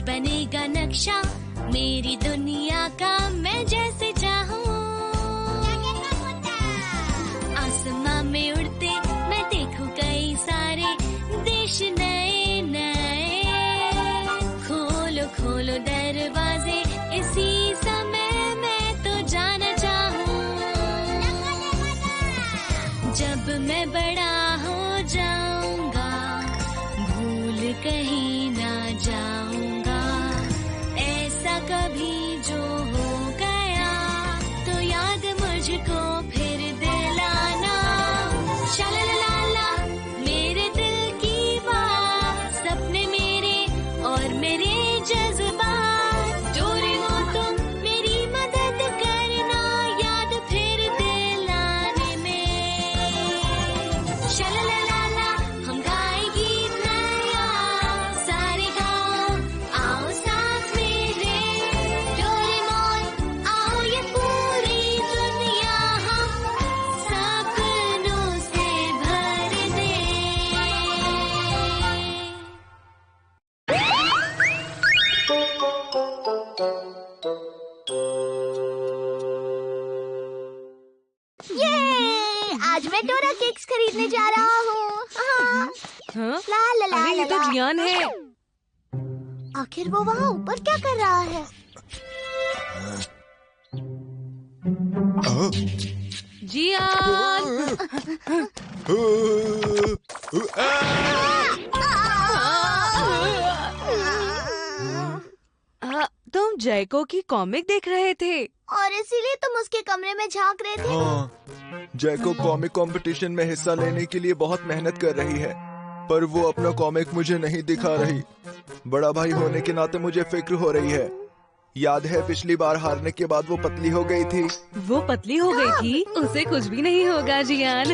बनेगा नक्शा मेरी दुनिया का, मैं जैसे चाहूँ। आसमां में उड़ते मैं देखूं कई सारे देश नए नए। खोलो खोलो दरवाजे इसी समय, मैं तो जाना चाहूँ। जब मैं बड़ा हो जाऊंगा भूल कहीं ना जाऊंगा। ऐसा कभी जो हो गया तो याद मुझको फिर दिलाना। शालालाला मेरे दिल की बात, सपने मेरे और मेरे जज्बात। डोरेमोन तुम मेरी मदद करना याद फिर दिलाने में। शालालाला हम गाए गीत नया, सारे गाओ आओ साथ मेरे। डोरेमोन आओ ये पूरी दुनिया हम सपनों से भर दे। ये आज मैं डोरा केक्स खरीदने जा रहा हूँ। हाँ। हाँ? ला ला ला अरे ये ला तो ला। जियान है। आखिर वो वहाँ ऊपर क्या कर रहा है? जियान। तुम जयको की कॉमिक देख रहे थे? और इसीलिए तुम उसके कमरे में झांक रहे थे। हाँ, जैको कॉमिक कंपटीशन में हिस्सा लेने के लिए बहुत मेहनत कर रही है, पर वो अपना कॉमिक मुझे नहीं दिखा रही। बड़ा भाई होने के नाते मुझे फिक्र हो रही है। याद है पिछली बार हारने के बाद वो पतली हो गई थी। वो पतली हो गई थी? उसे कुछ भी नहीं होगा जियान।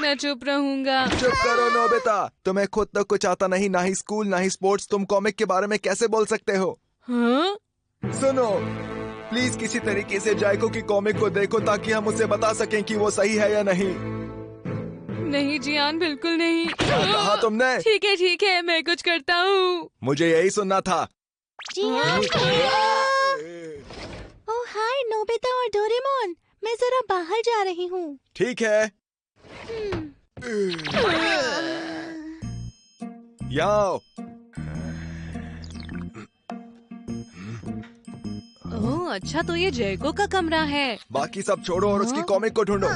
मैं चुप रहूंगा। चुप करो नोबिता, तुम्हें खुद तक कुछ आता नहीं, ना ही स्कूल ना ही स्पोर्ट्स, तुम कॉमिक के बारे में कैसे बोल सकते हो? हाँ? सुनो, प्लीज किसी तरीके से जायको की कॉमिक को देखो ताकि हम उसे बता सकें कि वो सही है या नहीं। नहीं जियान, बिल्कुल नहीं। क्या कहा तुमने? ठीक है, मैं कुछ करता हूँ। मुझे यही सुनना था। ओह हाय नोबिता और डोरेमोन, मैं जरा बाहर जा रही हूँ। ठीक है। याओ। ओह अच्छा, तो ये जयको का कमरा है। बाकी सब छोड़ो और उसकी कॉमिक को ढूंढो।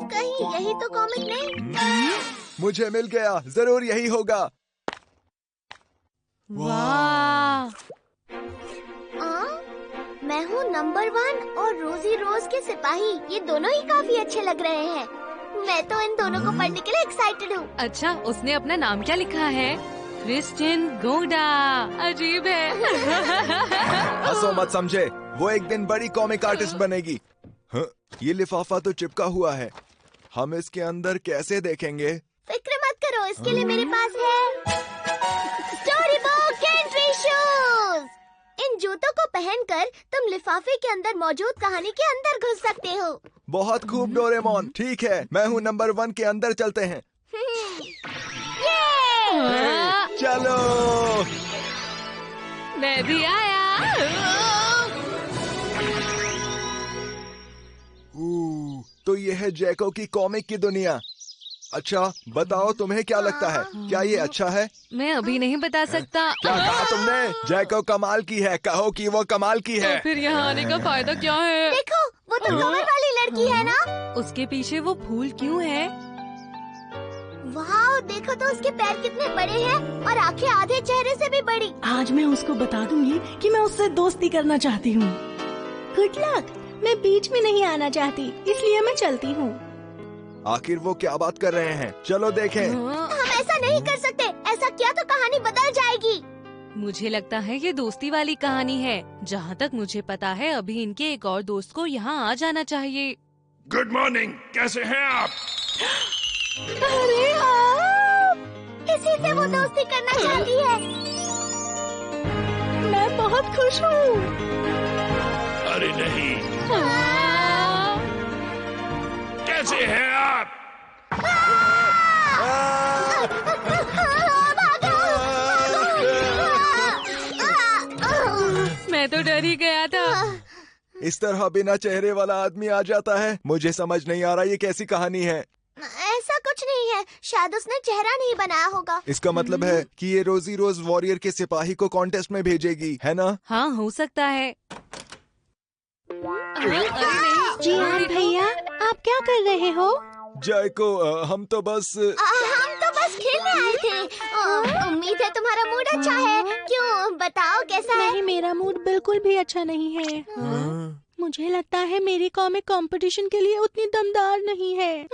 कहीं यही तो कॉमिक नहीं? मुझे मिल गया, जरूर यही होगा। वाह! मैं हूँ नंबर 1 और रोजी रोज के सिपाही, ये दोनों ही काफी अच्छे लग रहे हैं। मैं तो इन दोनों को पढ़ने के लिए एक्साइटेड हूँ। अच्छा, उसने अपना नाम क्या लिखा है? क्रिस्टिन गोडा। अजीब है। हंसो मत समझे, वो एक दिन बड़ी कॉमिक आर्टिस्ट बनेगी। हाँ, ये लिफाफा तो चिपका हुआ है, हम इसके अंदर कैसे देखेंगे? फिक्र मत करो, इसके लिए मेरे पास है स्टोरी बुक एंट्री शूज। इन जूतों को पहनकर तुम लिफाफे के अंदर मौजूद कहानी के अंदर घुस सकते हो। बहुत खूब डोरेमोन, ठीक है, मैं हूँ नंबर 1 के अंदर चलते हैं। चलो। मैं भी आया। तो ये है जैको की कॉमिक की दुनिया। अच्छा बताओ, तुम्हें क्या लगता है, क्या ये अच्छा है? मैं अभी नहीं बता सकता। क्या कहा तुमने? जैको कमाल की है, कहो कि वो कमाल की है। तो फिर यहाँ आने का फायदा क्या है? देखो, वो तो कमर वाली लड़की है ना? उसके पीछे वो फूल क्यों है? वाह, देखो तो उसके पैर कितने बड़े हैं और आंखें आधे चेहरे से भी बड़ी। आज मैं उसको बता दूंगी कि मैं उससे दोस्ती करना चाहती हूँ। गुड लक, मैं बीच में नहीं आना चाहती, इसलिए मैं चलती हूँ। आखिर वो क्या बात कर रहे हैं, चलो देखें। हम ऐसा नहीं कर सकते, ऐसा किया तो कहानी बदल जाएगी। मुझे लगता है ये दोस्ती वाली कहानी है। जहाँ तक मुझे पता है अभी इनके एक और दोस्त को यहाँ आ जाना चाहिए। गुड मॉर्निंग, कैसे हैं आप? अरे आप! इसी से वो दोस्ती करना चाहती है। मैं बहुत खुश हूँ। अरे नहीं, कैसे हैं आप? मैं तो डर ही गया था। इस तरह बिना चेहरे वाला आदमी आ जाता है। मुझे समझ नहीं आ रहा ये कैसी कहानी है। ऐसा कुछ नहीं है, शायद उसने चेहरा नहीं बनाया होगा। इसका मतलब है कि ये रोजी रोज वॉरियर के सिपाही को कॉन्टेस्ट में भेजेगी, है ना? हाँ, हो सकता है। अरे नहीं। जियान भैया, आप क्या कर रहे हो? जायको, हम तो बस खेलने आए थे। उम्मीद है तुम्हारा मूड अच्छा है। क्यों, बताओ कैसा है? नहीं, मेरा मूड बिल्कुल भी अच्छा नहीं है। मुझे लगता है मेरी कॉमिक कंपटीशन के लिए उतनी दमदार नहीं है।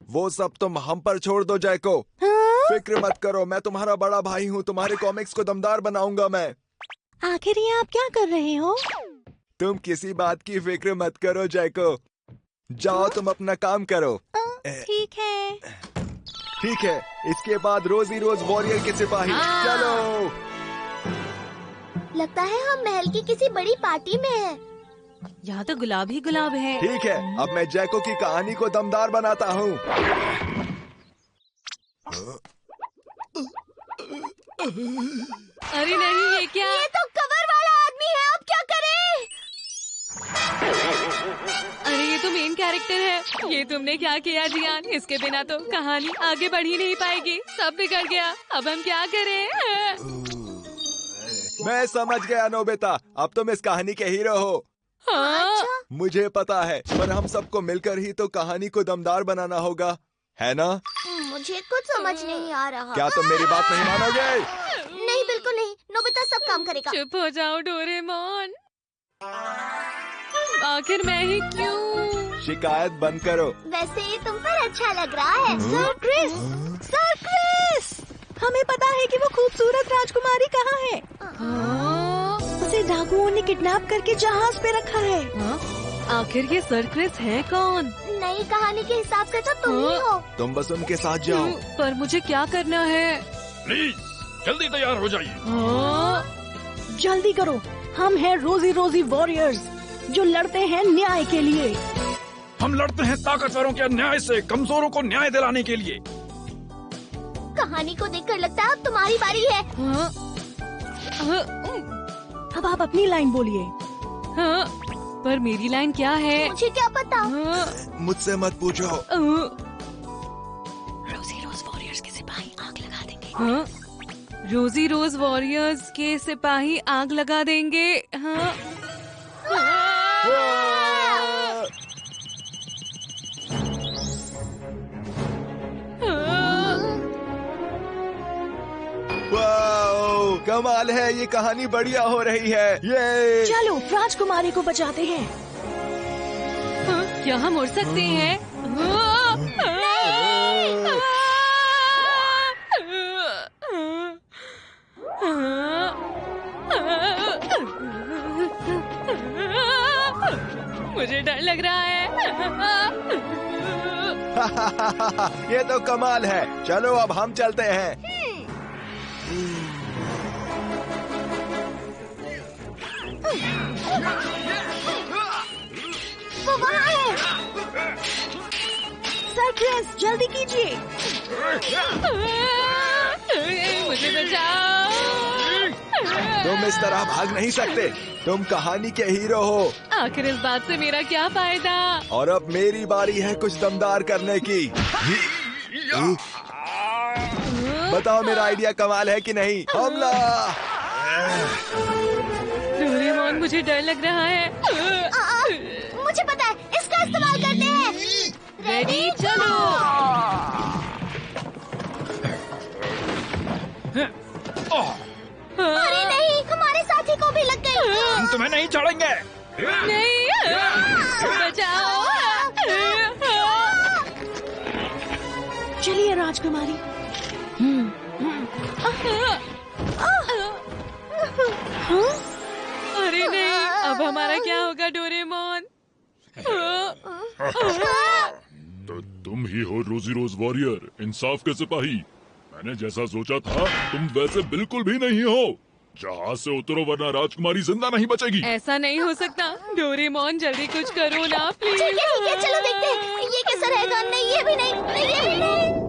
वो सब तुम हम पर छोड़ दो जायको। फिक्र मत करो, मैं तुम्हारा बड़ा भाई हूँ। तुम्हारे कॉमिक्स को दमदार बनाऊंगा मैं। आखिर ये आप क्या कर रहे हो? तुम किसी बात की फिक्र मत करो जायको। जाओ, तुम अपना काम करो। ठीक है। ठीक है, इसके बाद रोजी रोज वॉरियर के सिपाही। चलो। लगता है हम महल की किसी बड़ी पार्टी में हैं। यहाँ तो गुलाब ही गुलाब है। ठीक है, अब मैं जैको की कहानी को दमदार बनाता हूँ। अरे नहीं, ये क्या? ये तो कवर वाला आदमी है, अब क्या करें? अरे ये तो मेन कैरेक्टर है। ये तुमने क्या किया जियान? इसके बिना तो कहानी आगे बढ़ ही नहीं पाएगी। सब बिगड़ गया। अब हम क्या करें? मैं समझ गया नोबिता, अब तुम इस कहानी के हीरो हो। हाँ। मुझे पता है, पर हम सबको मिलकर ही तो कहानी को दमदार बनाना होगा, है ना? मुझे कुछ समझ नहीं आ रहा। क्या तुम मेरी बात नहीं मानोगे? नहीं, बिल्कुल नहीं। नोबिता सब काम करेगा। चुप हो जाओ डोरेमोन। आखिर मैं ही क्यों? शिकायत बंद करो। वैसे ये तुम पर अच्छा लग रहा है। सर क्रिस, सर क्रिस, हमें पता है कि वो खूबसूरत राजकुमारी कहाँ है। उसे डाकुओं ने किडनैप करके जहाज पे रखा है। आखिर ये सर क्रिस है कौन? नई कहानी के हिसाब से तो तुम ही हो। तुम बस उनके साथ जाओ। पर मुझे क्या करना है? प्लीज जल्दी तैयार हो जाइए। जल्दी करो, हम हैं रोजी रोजी वॉरियर्स, जो लड़ते हैं न्याय के लिए। हम लड़ते हैं ताकतवरों के अन्याय से, कमजोरों को न्याय दिलाने के लिए। कहानी को देखकर लगता है अब तुम्हारी बारी है। अब आप अपनी लाइन बोलिए। पर मेरी लाइन क्या है? मुझे क्या पता। मुझसे मत पूछो। रोजी रोज वॉरियर्स के सिपाही आग लगा देंगे। रोजी रोज वॉरियर्स के सिपाही आग लगा देंगे। हाँ। वाओ, कमाल है, ये कहानी बढ़िया हो रही है। ये चलो राजकुमारी को बचाते हैं। क्या हम उड़ सकते हैं? मुझे डर लग रहा है। ये तो कमाल है। चलो अब हम चलते हैं। वो वहाँ है। सर क्रिस, जल्दी कीजिए। मुझे बचाओ। तुम इस तरह भाग नहीं सकते। तुम कहानी के हीरो हो। आखिर इस बात से मेरा क्या फायदा? और अब मेरी बारी है कुछ दमदार करने की। बताओ मेरा आइडिया कमाल है कि नहीं? हमला! डोरेमोन, मुझे डर लग रहा है। मुझे पता है, इसका इस्तेमाल करते हैं। रेडी, चलो। अरे नहीं, हमारे साथी को भी लग गई। हम तुम्हें नहीं छोड़ेंगे। नहीं, बचाओ। चलिए राजकुमारी। अरे नहीं, अब हमारा क्या होगा डोरेमोन? तो तुम ही हो रोजी रोज वॉरियर, इंसाफ के सिपाही। मैंने जैसा सोचा था तुम वैसे बिल्कुल भी नहीं हो। जहाज से उतरो वरना राजकुमारी जिंदा नहीं बचेगी। ऐसा नहीं हो सकता। डोरेमोन जल्दी कुछ करो ना प्लीज। ठीक है चलो देखते हैं ये कैसा रहेगा। नहीं ये भी नहीं, नहीं ये भी नहीं।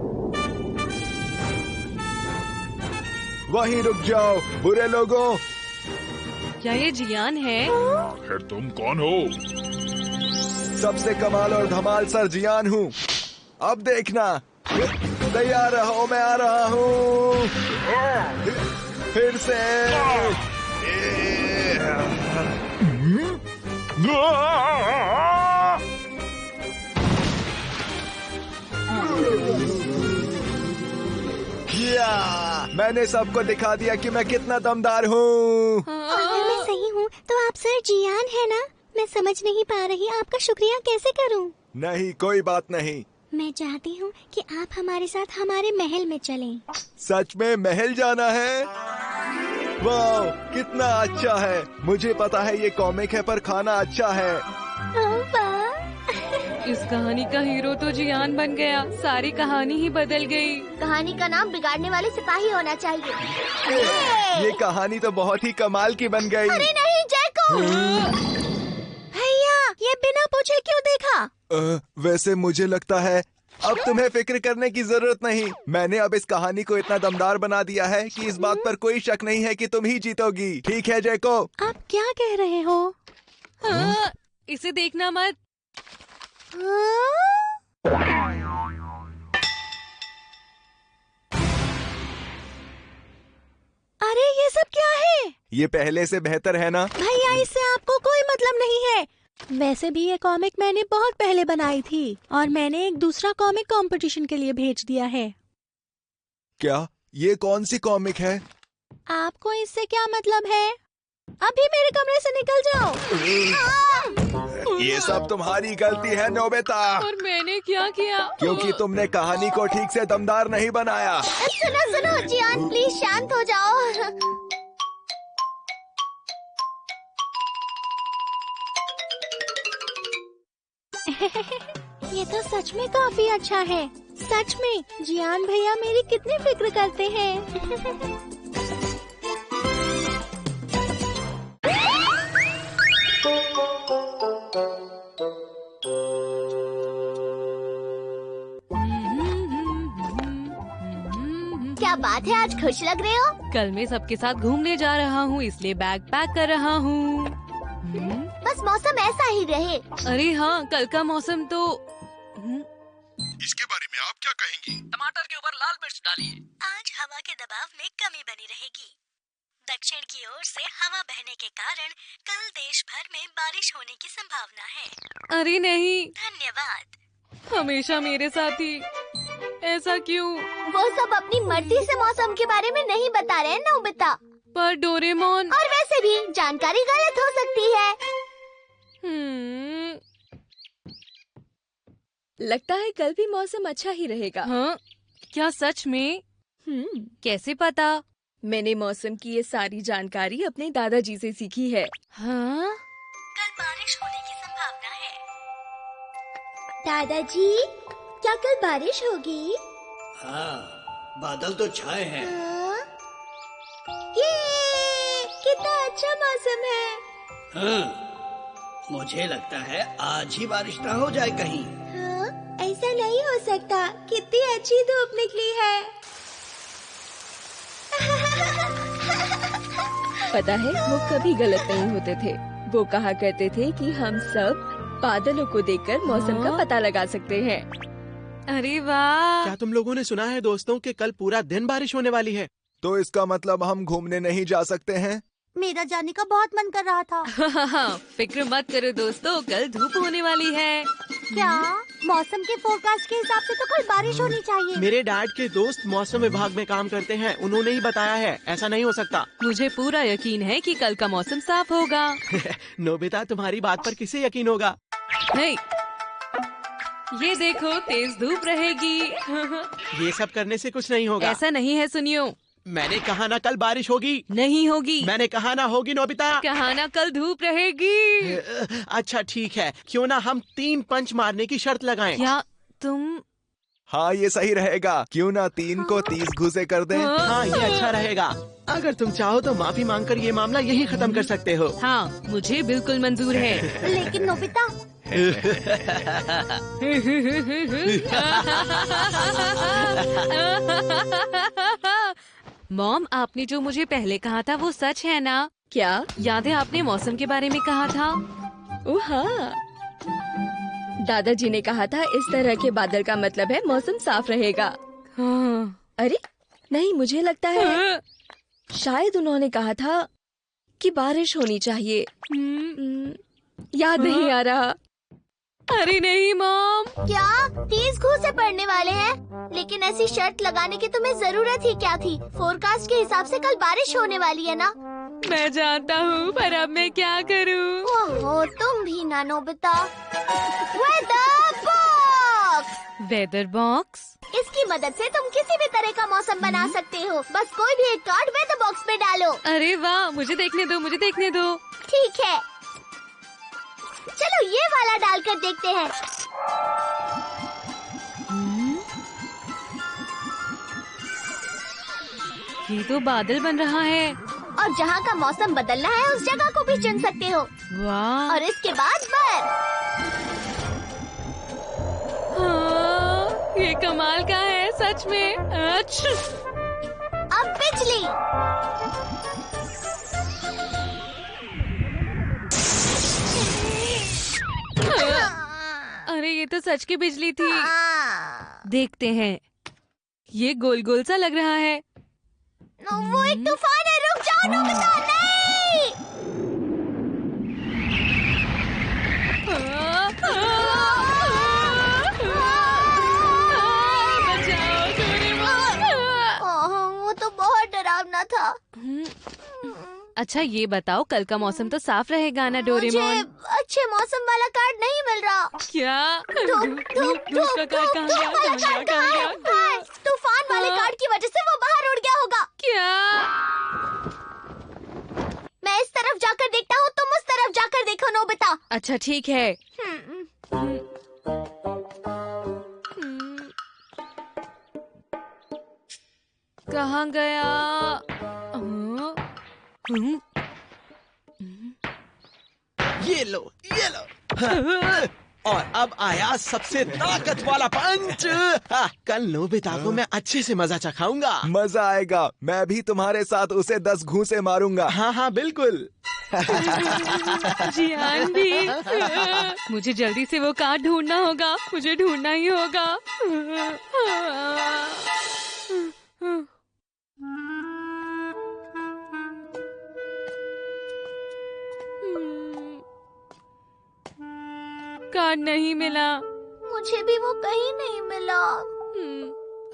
वहीं रुक जाओ बुरे लोगों। क्या ये जियान है? फिर तुम कौन हो? सबसे कमाल और धमाल सर जियान हूँ। अब देखना। तैयार रहो, मैं आ रहा हूँ फिर से। मैंने सबको दिखा दिया कि मैं कितना दमदार हूँ। अगर मैं सही हूँ तो आप सर जियान है ना? मैं समझ नहीं पा रही आपका शुक्रिया कैसे करूँ। नहीं कोई बात नहीं। मैं चाहती हूँ कि आप हमारे साथ हमारे महल में चलें। सच में महल जाना है? वाह कितना अच्छा है। मुझे पता है ये कॉमिक है पर खाना अच्छा है। इस कहानी का हीरो तो जियान बन गया। सारी कहानी ही बदल गई। कहानी का नाम बिगाड़ने वाले सिपाही होना चाहिए। ये कहानी तो बहुत ही कमाल की बन गई। अरे नहीं जैको। भैया ये बिना पूछे क्यों देखा? वैसे मुझे लगता है अब तुम्हें फिक्र करने की जरूरत नहीं। मैंने अब इस कहानी को इतना दमदार बना दिया है कि इस बात पर कोई शक नहीं है कि तुम ही जीतोगी। ठीक है जैको? आप क्या कह रहे हो? हाँ, इसे देखना मत। अरे ये सब क्या है? ये पहले से बेहतर है ना? भैया इससे आपको कोई मतलब नहीं है। वैसे भी ये कॉमिक मैंने बहुत पहले बनाई थी और मैंने एक दूसरा कॉमिक कंपटीशन के लिए भेज दिया है। क्या ये कौन सी कॉमिक है? आपको इससे क्या मतलब है? अभी मेरे कमरे से निकल जाओ। ये सब तुम्हारी गलती है नोबिता। और मैंने क्या किया? क्योंकि तुमने कहानी को ठीक से दमदार नहीं बनाया। सुनो सुनो जियान प्लीज शांत हो जाओ। ये तो सच में काफी अच्छा है। सच में जियान भैया मेरी कितनी फिक्र करते हैं। क्या बात है आज खुश लग रहे हो? कल मैं सबके साथ घूमने जा रहा हूँ इसलिए बैग पैक कर रहा हूँ। बस मौसम ऐसा ही रहे। अरे हाँ कल का मौसम तो इसके बारे में आप क्या कहेंगी? टमाटर के ऊपर लाल मिर्च डालिए। आज हवा के दबाव में कमी बनी रहेगी। दक्षिण की ओर से हवा बहने के कारण कल देश भर में बारिश होने की संभावना है। अरे नहीं। धन्यवाद। हमेशा मेरे साथ ही ऐसा क्यों? वो सब अपनी मर्जी से मौसम के बारे में नहीं बता रहे हैं नोबिता। पर डोरेमोन। और वैसे भी जानकारी गलत हो सकती है। लगता है कल भी मौसम अच्छा ही रहेगा। हाँ क्या सच में? कैसे पता? मैंने मौसम की ये सारी जानकारी अपने दादाजी से सीखी है। हाँ कल बारिश होने की संभावना है। दादाजी क्या कल बारिश होगी? हाँ बादल तो छाए हैं। ये कितना अच्छा मौसम है। हाँ, मुझे लगता है आज ही बारिश ना हो जाए कहीं। हाँ, ऐसा नहीं हो सकता। कितनी अच्छी धूप निकली है। पता है वो कभी गलत नहीं होते थे। वो कहा करते थे कि हम सब बादलों को देखकर मौसम का पता लगा सकते हैं। अरे वाह। क्या तुम लोगों ने सुना है दोस्तों कि कल पूरा दिन बारिश होने वाली है? तो इसका मतलब हम घूमने नहीं जा सकते हैं? मेरा जाने का बहुत मन कर रहा था। फिक्र मत करो दोस्तों कल धूप होने वाली है। क्या मौसम के फोरकास्ट के हिसाब से तो कल बारिश होनी चाहिए। मेरे डैड के दोस्त मौसम विभाग में काम करते हैं, उन्होंने ही बताया है। ऐसा नहीं हो सकता। मुझे पूरा यकीन है कि कल का मौसम साफ होगा। नोबिता तुम्हारी बात पर किसे यकीन होगा? नहीं ये देखो तेज धूप रहेगी। ये सब करने से कुछ नहीं होगा। ऐसा नहीं है सुनियो। मैंने कहा ना कल बारिश होगी। नहीं होगी। मैंने कहा ना होगी नोबिता। कहा ना कल धूप रहेगी। अच्छा ठीक है, क्यों ना हम 3 पंच मारने की शर्त लगाएं। क्या तुम? हाँ ये सही रहेगा। क्यों ना 3 को 30 घूसे कर दें? हाँ ये अच्छा रहेगा। अगर तुम चाहो तो माफी मांगकर ये मामला यही खत्म कर सकते हो। हाँ मुझे बिल्कुल मंजूर है। लेकिन नोबिता, मॉम, आपने जो मुझे पहले कहा था वो सच है ना? क्या? याद है आपने मौसम के बारे में कहा था? ओह हाँ, दादाजी ने कहा था इस तरह के बादल का मतलब है मौसम साफ रहेगा। हाँ। अरे नहीं, मुझे लगता है शायद उन्होंने कहा था कि बारिश होनी चाहिए। याद नहीं आ रहा। अरे नहीं मॉम। क्या 30 घूसे पड़ने वाले हैं? लेकिन ऐसी शर्त लगाने की तुम्हें जरूरत ही क्या थी? फोरकास्ट के हिसाब से कल बारिश होने वाली है ना? मैं जानता हूँ, पर अब मैं क्या करूँ? ओहो, तुम भी ना Nobita. Weather box. Weather box? इसकी मदद से तुम किसी भी तरह का मौसम बना सकते हो। बस कोई भी एक कार्ड वेदर बॉक्स में डालो। अरे वाह, मुझे देखने दो, मुझे देखने दो। ठीक है, चलो ये वाला डालकर देखते हैं। ये तो बादल बन रहा है। और जहाँ का मौसम बदलना है उस जगह को भी चुन सकते हो। वाह। और इसके बाद बर्फ। हाँ, ये कमाल का है सच में। अच्छा। अब बिजली। अरे ये तो सच की बिजली थी। देखते हैं, ये गोल गोल सा लग रहा है। वो एक तूफान है, रुक जाओ नोबिता। नहीं। बचाओ डोरेमोन। वो तो बहुत डरावना था। अच्छा ये बताओ, कल का मौसम तो साफ रहेगा ना डोरेमोन? मुझे अच्छे मौसम वाला कार्ड नहीं मिल रहा। क्या? धूप का कार्ड कहाँ गया? तूफान वाले कार्ड की वजह से वो बाहर उड़ गया होगा। क्या? मैं इस तरफ जाकर देखता हूँ, तुम उस तरफ जाकर देखो नोबिता। अच्छा ठीक है। कहाँ गया? ये लो, ये लो। और अब आया सबसे ताकत वाला पंच। कल नोबिता को मैं अच्छे से मजा चखाऊंगा। मजा आएगा। मैं भी तुम्हारे साथ उसे 10 घूंसे मारूंगा। हाँ हाँ बिल्कुल। जियान भी। मुझे जल्दी से वो कार्ड ढूंढना होगा, मुझे ढूंढना ही होगा। कार्ड नहीं मिला। मुझे भी वो कहीं नहीं मिला।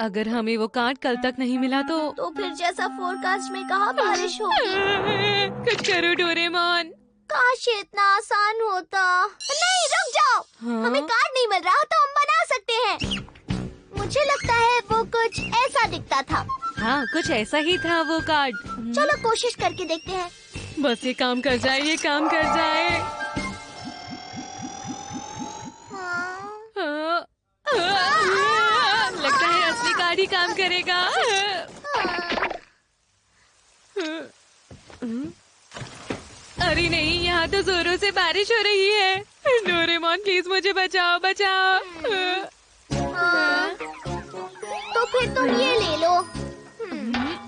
अगर हमें वो कार्ड कल तक नहीं मिला तो फिर जैसा फोरकास्ट में कहा बारिश होगी। कुछ करो डोरेमोन। काश ये इतना आसान होता। नहीं, रुक जाओ। हाँ? हमें कार्ड नहीं मिल रहा तो हम बना सकते हैं। मुझे लगता है वो कुछ ऐसा दिखता था। हाँ, कुछ ऐसा ही था वो कार्ड। चलो कोशिश करके देखते हैं। बस ये काम कर जाए, ये काम कर जाए। लगता है असली कार्ड ही काम करेगा। अरे नहीं, यहाँ तो जोरों से बारिश हो रही है। डोरेमोन प्लीज मुझे बचाओ, बचाओ। तो फिर तुम ये ले लो।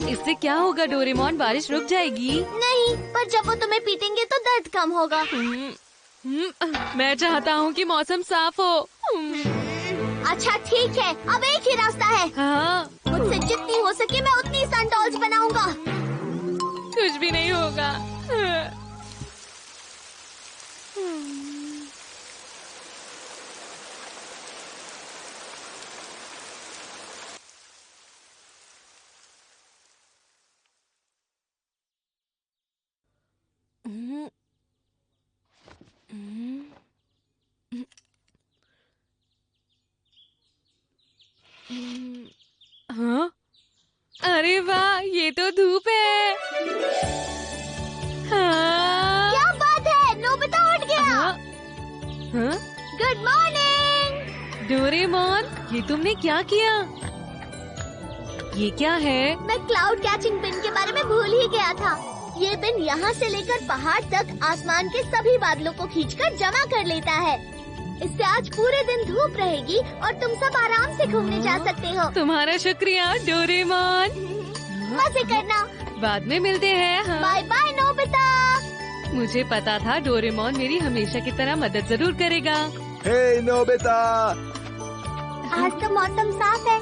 इससे क्या होगा डोरेमोन? बारिश रुक जाएगी? नहीं, पर जब वो तुम्हें पीटेंगे तो दर्द कम होगा। मैं चाहता हूँ कि मौसम साफ हो। अच्छा ठीक है, अब एक ही रास्ता है। हाँ? मुझसे जितनी हो सके मैं उतनी सनडॉल्स बनाऊंगा। कुछ भी नहीं होगा। हाँ? अरे वाह, ये तो धूप है। हाँ? क्या बात है, नोबिता उठ गया। हाँ? Good morning. डोरेमोन, ये तुमने क्या किया? ये क्या है? मैं क्लाउड कैचिंग पिन के बारे में भूल ही गया था। ये पिन यहाँ से लेकर पहाड़ तक आसमान के सभी बादलों को खींचकर जमा कर लेता है। इससे आज पूरे दिन धूप रहेगी और तुम सब आराम से घूमने जा सकते हो। तुम्हारा शुक्रिया डोरेमोन। मजे करना। बाद में मिलते हैं। हाँ। Bye bye Nobita. मुझे पता था डोरेमोन मेरी हमेशा की तरह मदद जरूर करेगा। हे नोबिता। आज तो मौसम साफ है।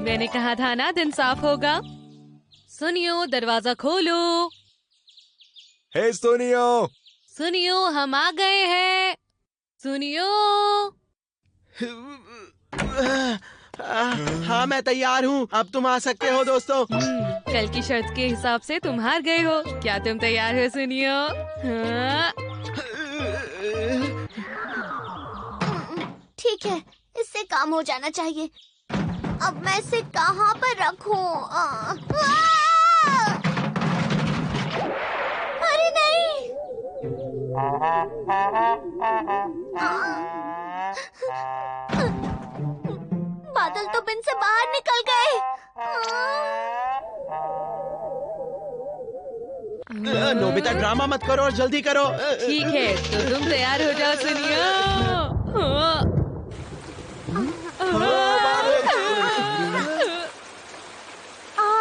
मैंने कहा था ना दिन साफ होगा। सुनियो, दरवाजा खोलो। हे सुनियो। सुनियो, हम आ गए हैं। सुनियो। हाँ, मैं तैयार हूँ। अब तुम आ सकते हो दोस्तों। कल की शर्त के हिसाब से तुम हार गए हो। क्या तुम तैयार हो सुनियो? हाँ? ठीक है, इससे काम हो जाना चाहिए। अब मैं इसे कहाँ पर रखूं? अरे नहीं! बादल तो बिन से बाहर निकल गए। नोबिता, ड्रामा मत करो और जल्दी करो। ठीक है, तो तुम तैयार हो जाओ सुनियो।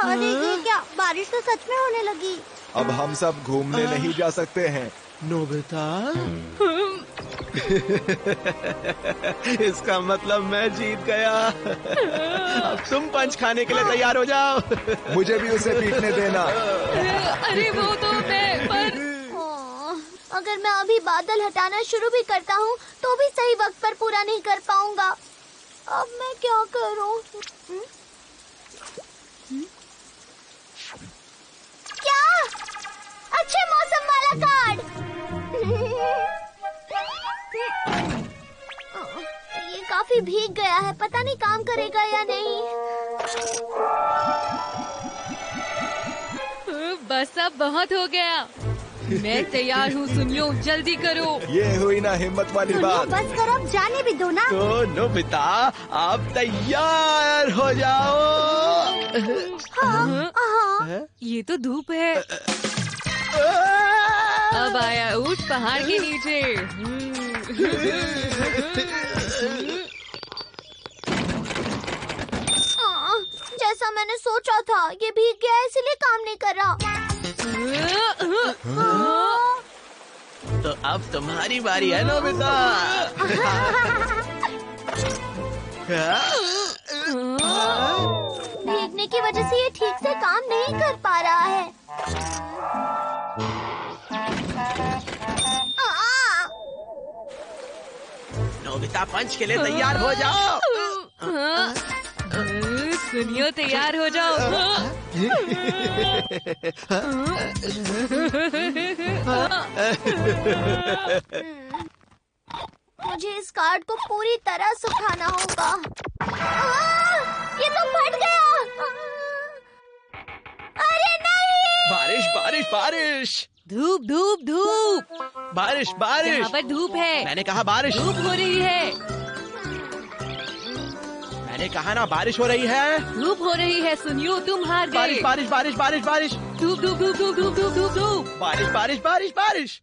अरे ये क्या? बारिश तो सच में होने लगी। अब हम सब घूमने नहीं जा सकते हैं। नोबिता, इसका मतलब मैं जीत गया। अब तुम पंच खाने के लिए तैयार हो जाओ। मुझे भी उसे पीटने देना। अरे वो तो मैं पर... अगर मैं अभी बादल हटाना शुरू भी करता हूँ तो भी सही वक्त पर पूरा नहीं कर पाऊंगा। अब मैं क्या करूँ? क्या? अच्छे मौसम वाला कार्ड। ये काफी भीग गया है, पता नहीं काम करेगा या नहीं। बस अब बहुत हो गया। मैं तैयार हूँ सुनियो, जल्दी करो। ये हुई ना हिम्मत वाली बात। बस करो, अब जाने भी दो ना। तो नोबिता, आप तैयार हो जाओ। हाँ। ये तो धूप है। अब आया ऊँट पहाड़ के नीचे। जैसा मैंने सोचा था, ये भीग गया इसलिए काम नहीं कर रहा। तो अब तुम्हारी बारी है नोबिता। भीगने की वजह से ये ठीक से काम नहीं कर पा रहा है। नोबिता, पंच के लिए तैयार हो जाओ। सुनियो, तैयार हो जाओ। मुझे इस कार्ड को पूरी तरह सुखाना होगा। ये तो फट गया। अरे नहीं! बारिश, बारिश, बारिश। धूप, धूप, धूप। बारिश, बारिश। यहाँ पर धूप है। मैंने कहा बारिश। धूप हो रही है। मैंने कहा ना बारिश हो रही है। धूप हो रही है सुनियो, तुम हार गए। बारिश, बारिश, बारिश, बारिश, बारिश। धूप, धूप, धूप, धूप, धूप, धूप, धूप, धूप। बारिश, बारिश, बारिश, बारिश।